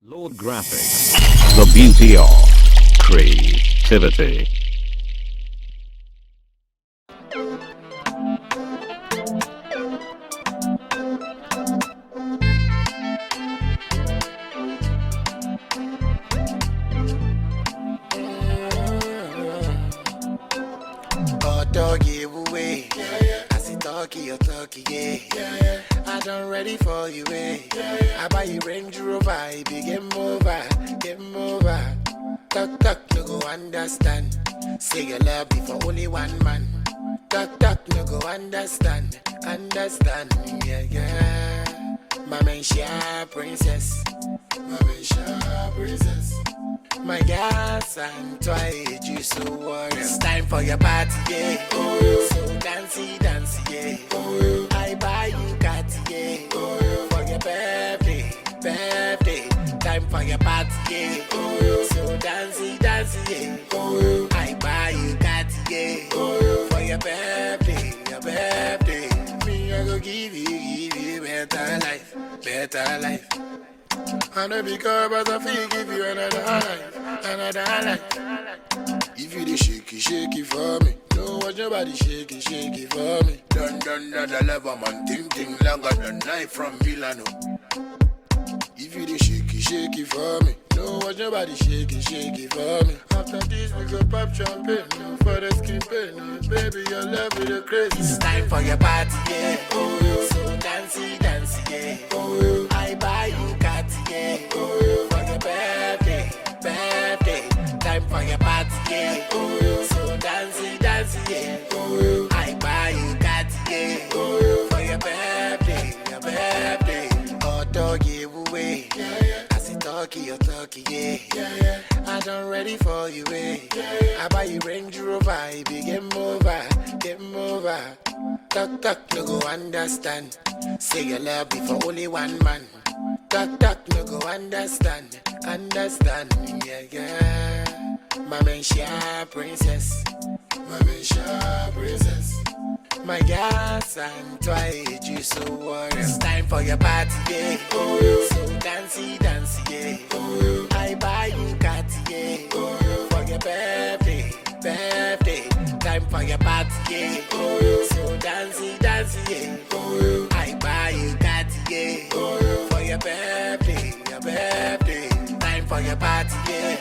Lord Graphics, the beauty of creativity. Dog give away. I see talkie, you talkie, yeah. I done ready for you, I buy you Range Rover, big game over. Talk, no go understand. Say your love be for only one man. Talk, no go understand, yeah. My man, princess. My gas and toy, you so worried. It's time for your party, yeah. So dancey, yeah. I buy you cat, yeah. For your birthday. Time for your party, yeah. So dancey, yeah. I buy you cat, yeah. For your birthday. Me, I go give you better life. I know because but I feel give you another life. If you the shaky for me, don't watch nobody shaky for me. Done the level man, ting longer than knife from Milano. If you the shaky for me, don't watch nobody shaky for me. After this we go pop champagne, no for the skin pain, no. Baby your love is the crazy. It's time for your party, yeah. So dancey, yeah. I buy you cat, yeah. For your birthday. Time for your party, yeah. So dancey, yeah. I buy you cat, yeah. For your birthday. Dog give away. I see talkie, you talkie, yeah. I done ready for you, I buy you Range Rover, big game over. Talk, no go understand. Say your love be for only one man. Talk, no go understand, yeah. My man, princess. My gas and toy, you so worried. It's time for your party, yeah. So dancey, yeah. I buy you cat, yeah. For your birthday. Time for your party, yeah. So dancey, yeah. I buy you cat, yeah. For your birthday. Time for your party, yeah.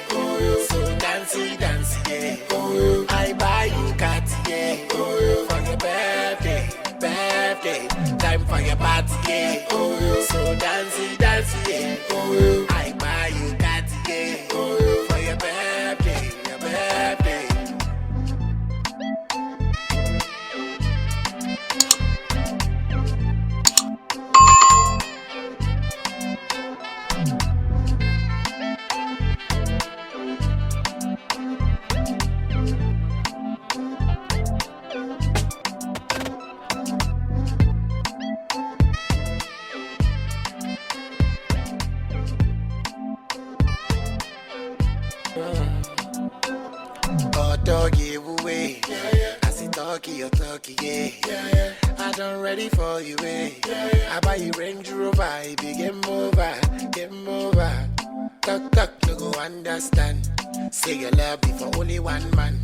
So dancey, yeah. I buy you cat, yeah. For your birthday. Time for your party, yeah. So dancey, yeah. I buy you cat, yeah. For your birthday. Dog give away. I see talkie, you talkie, yeah. I done ready for you, I buy you Range Rover, big game over. Talk, no go understand. Say your love be for only one man.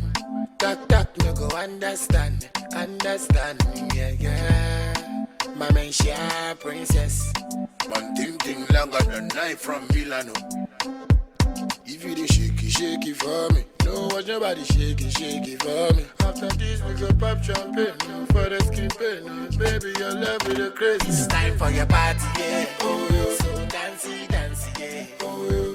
Talk, no go understand, yeah. My man, princess. Man, ting longer than knife from Milano. If you the shaky for me, don't watch nobody shaky for me. After this we go pop champagne, no for the skin pain, no. Baby your love is the crazy. It's time for your party, yeah. So dancey, yeah.